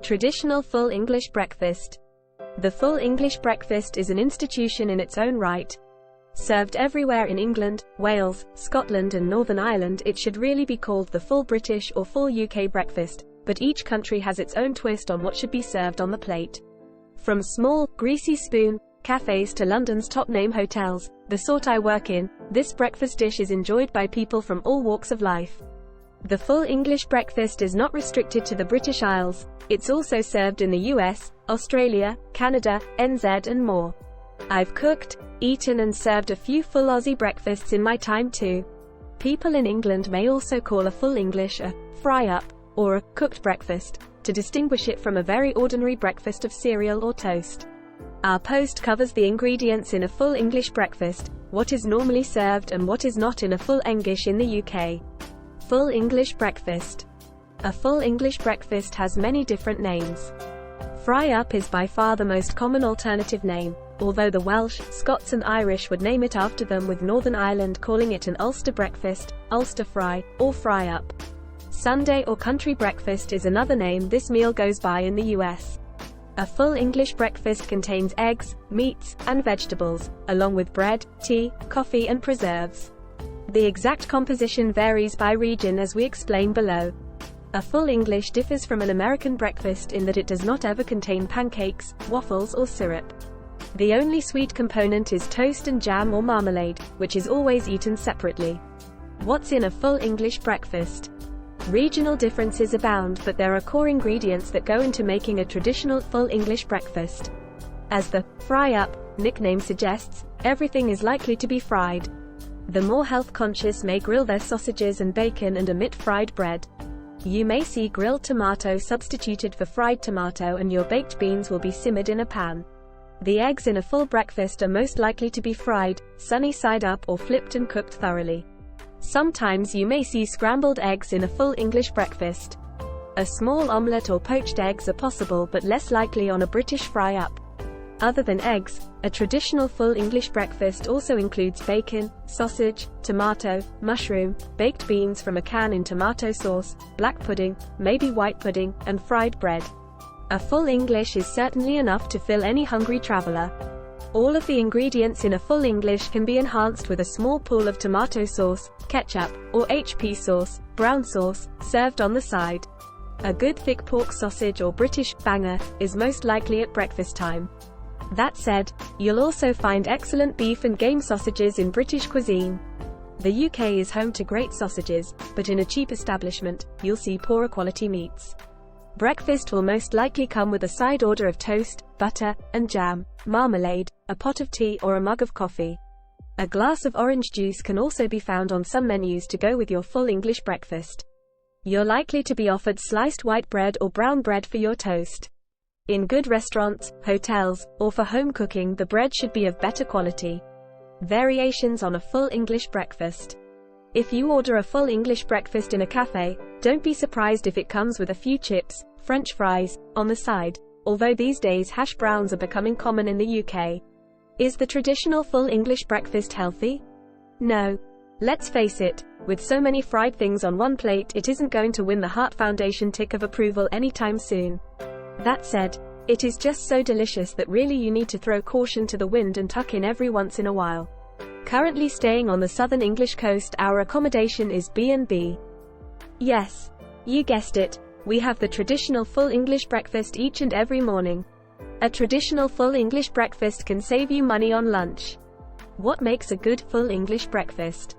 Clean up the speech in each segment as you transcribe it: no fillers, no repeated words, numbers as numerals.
Traditional full English breakfast. The full English breakfast is an institution in its own right. Served everywhere in England, Wales, Scotland and Northern Ireland, it should really be called the full British or full UK breakfast, but each country has its own twist on what should be served on the plate. From small, greasy spoon cafes to London's top-name hotels, the sort I work in, this breakfast dish is enjoyed by people from all walks of life. The full English breakfast is not restricted to the British Isles, it's also served in the US, Australia, Canada, NZ and more. I've cooked, eaten and served a few full Aussie breakfasts in my time too. People in England may also call a full English a fry-up, or a cooked breakfast, to distinguish it from a very ordinary breakfast of cereal or toast. Our post covers the ingredients in a full English breakfast, what is normally served and what is not in a full English in the UK. Full English breakfast. A full English breakfast has many different names. Fry-up is by far the most common alternative name, although the Welsh, Scots and Irish would name it after them, with Northern Ireland calling it an Ulster breakfast, Ulster fry, or fry-up. Sunday or country breakfast is another name this meal goes by in the US. A full English breakfast contains eggs, meats, and vegetables, along with bread, tea, coffee and preserves. The exact composition varies by region as we explain below. A full English differs from an American breakfast in that it does not ever contain pancakes, waffles or syrup. The only sweet component is toast and jam or marmalade, which is always eaten separately. What's in a full English breakfast? Regional differences abound, but there are core ingredients that go into making a traditional full English breakfast. As the fry-up nickname suggests, everything is likely to be fried. The more health-conscious may grill their sausages and bacon and omit fried bread. You may see grilled tomato substituted for fried tomato, and your baked beans will be simmered in a pan. The eggs in a full breakfast are most likely to be fried, sunny side up or flipped and cooked thoroughly. Sometimes you may see scrambled eggs in a full English breakfast. A small omelette or poached eggs are possible but less likely on a British fry-up. Other than eggs, a traditional full English breakfast also includes bacon, sausage, tomato, mushroom, baked beans from a can in tomato sauce, black pudding, maybe white pudding, and fried bread. A full English is certainly enough to fill any hungry traveler. All of the ingredients in a full English can be enhanced with a small pool of tomato sauce, ketchup, or HP sauce, brown sauce, served on the side. A good thick pork sausage or British banger is most likely at breakfast time. That said, you'll also find excellent beef and game sausages in British cuisine. The UK is home to great sausages, but in a cheap establishment, you'll see poorer quality meats. Breakfast will most likely come with a side order of toast, butter, and jam, marmalade, a pot of tea or a mug of coffee. A glass of orange juice can also be found on some menus to go with your full English breakfast. You're likely to be offered sliced white bread or brown bread for your toast. In good restaurants, hotels, or for home cooking, the bread should be of better quality. Variations on a full English breakfast. If you order a full English breakfast in a cafe, don't be surprised if it comes with a few chips, French fries, on the side, although these days hash browns are becoming common in the UK. Is the traditional full English breakfast healthy? No. Let's face it, with so many fried things on one plate, it isn't going to win the Heart Foundation tick of approval anytime soon. That said, it is just so delicious that really you need to throw caution to the wind and tuck in every once in a while. Currently staying on the southern English coast, our accommodation is B&B. Yes, you guessed it, we have the traditional full English breakfast each and every morning. A traditional full English breakfast can save you money on lunch. What makes a good full English breakfast?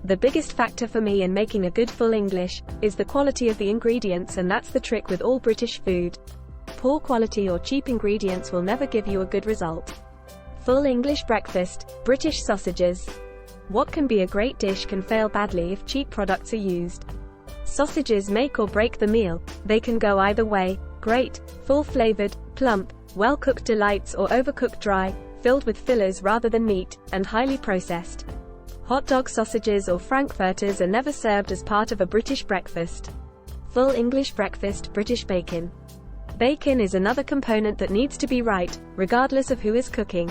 The biggest factor for me in making a good full English is the quality of the ingredients, and that's the trick with all British food. Poor quality or cheap ingredients will never give you a good result. Full English breakfast, British sausages. What can be a great dish can fail badly if cheap products are used. Sausages make or break the meal. They can go either way: great, full-flavored, plump, well-cooked delights, or overcooked dry, filled with fillers rather than meat, and highly processed. Hot dog sausages or frankfurters are never served as part of a British breakfast. Full English breakfast, British bacon. Bacon is another component that needs to be right, regardless of who is cooking.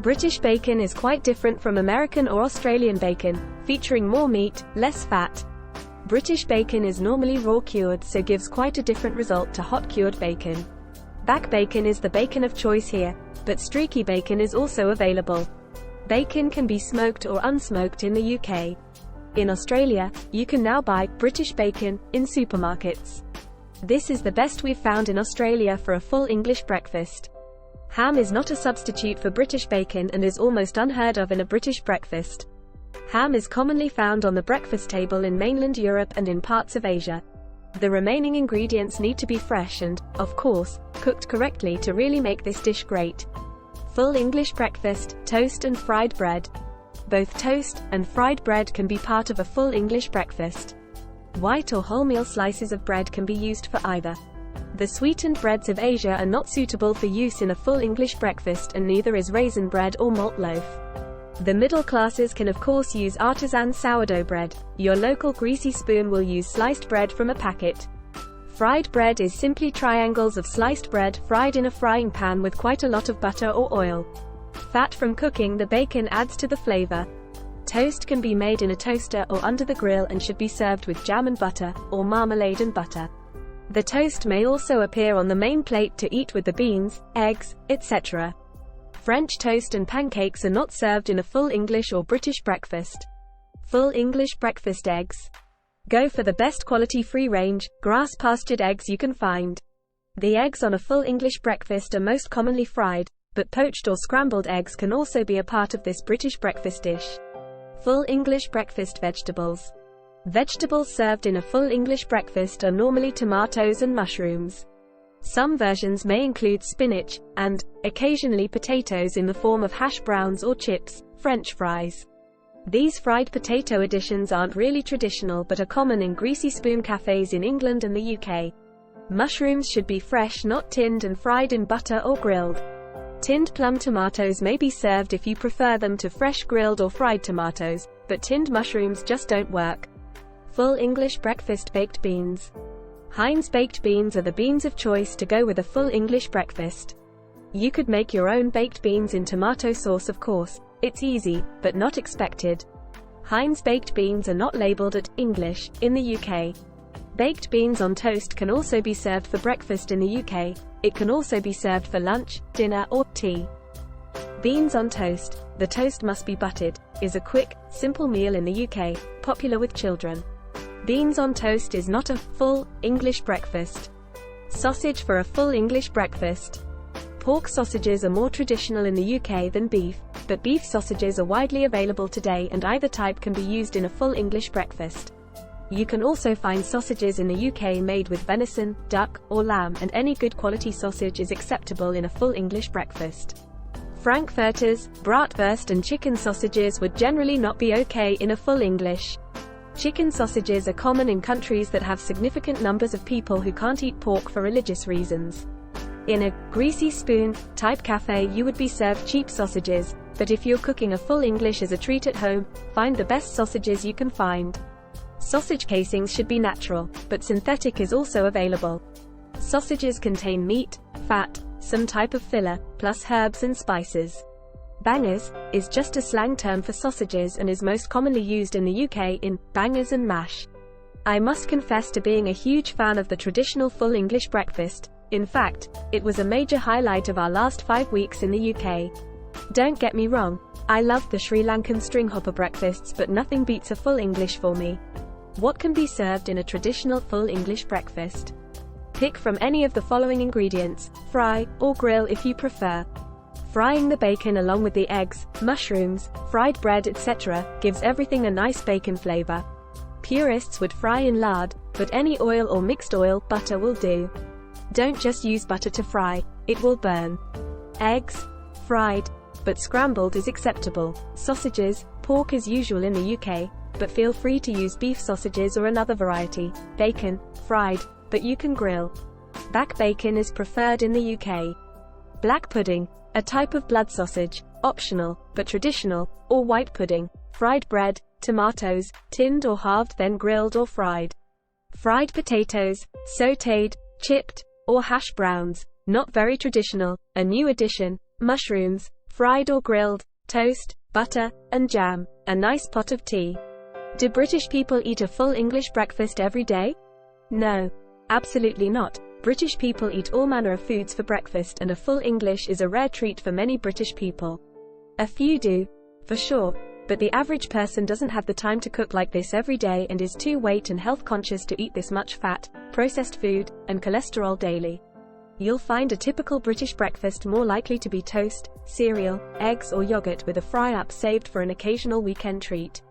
British bacon is quite different from American or Australian bacon, featuring more meat, less fat. British bacon is normally raw cured, so gives quite a different result to hot cured bacon. Back bacon is the bacon of choice here, but streaky bacon is also available. Bacon can be smoked or unsmoked in the UK. In Australia, you can now buy British bacon in supermarkets. This is the best we've found in Australia for a full English breakfast. Ham is not a substitute for British bacon and is almost unheard of in a British breakfast. Ham is commonly found on the breakfast table in mainland Europe and in parts of Asia. The remaining ingredients need to be fresh and, of course, cooked correctly to really make this dish great. Full English breakfast, toast and fried bread. Both toast and fried bread can be part of a full English breakfast. White or wholemeal slices of bread can be used for either. The sweetened breads of Asia are not suitable for use in a full English breakfast, and neither is raisin bread or malt loaf. The middle classes can of course use artisan sourdough bread. Your local greasy spoon will use sliced bread from a packet. Fried bread is simply triangles of sliced bread fried in a frying pan with quite a lot of butter or oil. Fat from cooking the bacon adds to the flavor. Toast can be made in a toaster or under the grill and should be served with jam and butter, or marmalade and butter. The toast may also appear on the main plate to eat with the beans, eggs, etc. French toast and pancakes are not served in a full English or British breakfast. Full English breakfast eggs. Go for the best quality free-range, grass-pastured eggs you can find. The eggs on a full English breakfast are most commonly fried, but poached or scrambled eggs can also be a part of this British breakfast dish. Full English breakfast vegetables. Vegetables served in a full English breakfast are normally tomatoes and mushrooms. Some versions may include spinach, and, occasionally potatoes in the form of hash browns or chips, French fries. These fried potato additions aren't really traditional but are common in greasy spoon cafes in England and the UK. Mushrooms should be fresh, not tinned and fried in butter or grilled. Tinned plum tomatoes may be served if you prefer them to fresh grilled or fried tomatoes, but tinned mushrooms just don't work. Full English breakfast baked beans. Heinz baked beans are the beans of choice to go with a full English breakfast. You could make your own baked beans in tomato sauce, of course. It's easy, but not expected. Heinz baked beans are not labeled at English in the UK. Baked beans on toast can also be served for breakfast in the UK. It can also be served for lunch, dinner, or tea. Beans on toast. The toast must be buttered, is a quick, simple meal in the UK, popular with children. Beans on toast is not a full English breakfast. Sausage for a full English breakfast. Pork sausages are more traditional in the UK than beef, but beef sausages are widely available today and either type can be used in a full English breakfast. You can also find sausages in the UK made with venison, duck, or lamb, and any good quality sausage is acceptable in a full English breakfast. Frankfurters, bratwurst and chicken sausages would generally not be okay in a full English. Chicken sausages are common in countries that have significant numbers of people who can't eat pork for religious reasons. In a greasy spoon type cafe you would be served cheap sausages, but if you're cooking a full English as a treat at home, find the best sausages you can find. Sausage casings should be natural, but synthetic is also available. Sausages contain meat, fat, some type of filler, plus herbs and spices. Bangers is just a slang term for sausages and is most commonly used in the UK in bangers and mash. I must confess to being a huge fan of the traditional full English breakfast. In fact, it was a major highlight of our last 5 weeks in the UK. Don't get me wrong, I love the Sri Lankan stringhopper breakfasts, but nothing beats a full English for me. What can be served in a traditional full English breakfast? Pick from any of the following ingredients, fry, or grill if you prefer. Frying the bacon along with the eggs, mushrooms, fried bread etc. gives everything a nice bacon flavor. Purists would fry in lard, but any oil or mixed oil, butter will do. Don't just use butter to fry, it will burn. Eggs, fried, but scrambled is acceptable. Sausages, pork is usual in the UK, but feel free to use beef sausages or another variety. Bacon, fried, but you can grill. Back bacon is preferred in the UK. Black pudding, a type of blood sausage, optional, but traditional, or white pudding. Fried bread, tomatoes, tinned or halved then grilled or fried. Fried potatoes, sautéed, chipped, or hash browns, not very traditional. A new addition, mushrooms, fried or grilled, toast, butter, and jam, a nice pot of tea. Do British people eat a full English breakfast every day? No. Absolutely not. British people eat all manner of foods for breakfast, and a full English is a rare treat for many British people. A few do, for sure, but the average person doesn't have the time to cook like this every day and is too weight and health conscious to eat this much fat, processed food, and cholesterol daily. You'll find a typical British breakfast more likely to be toast, cereal, eggs or yogurt with a fry-up saved for an occasional weekend treat.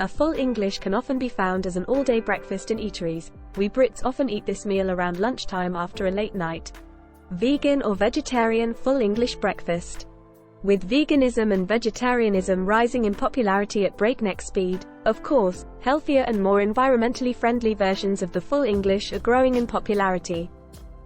A full English can often be found as an all-day breakfast in eateries. We Brits often eat this meal around lunchtime after a late night. Vegan or vegetarian full English breakfast. With veganism and vegetarianism rising in popularity at breakneck speed, of course, healthier and more environmentally friendly versions of the full English are growing in popularity.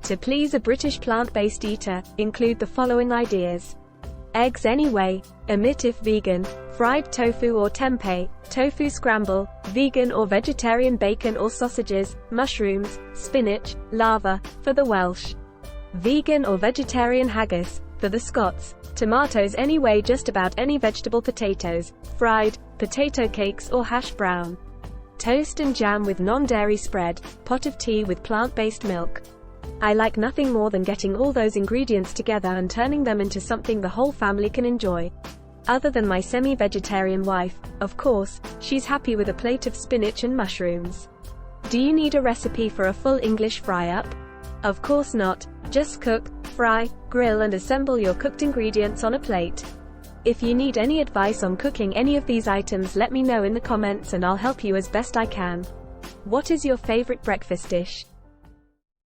To please a British plant-based eater, include the following ideas. Eggs anyway, omit if vegan, fried tofu or tempeh, tofu scramble, vegan or vegetarian bacon or sausages, mushrooms, spinach, lava, for the Welsh. Vegan or vegetarian haggis, for the Scots. Tomatoes anyway, just about any vegetable, potatoes, fried, potato cakes or hash brown. Toast and jam with non-dairy spread, pot of tea with plant-based milk. I like nothing more than getting all those ingredients together and turning them into something the whole family can enjoy. Other than my semi-vegetarian wife, of course, she's happy with a plate of spinach and mushrooms. Do you need a recipe for a full English fry-up? Of course not. Just cook, fry, grill and assemble your cooked ingredients on a plate. If you need any advice on cooking any of these items, let me know in the comments and I'll help you as best I can. What is your favorite breakfast dish?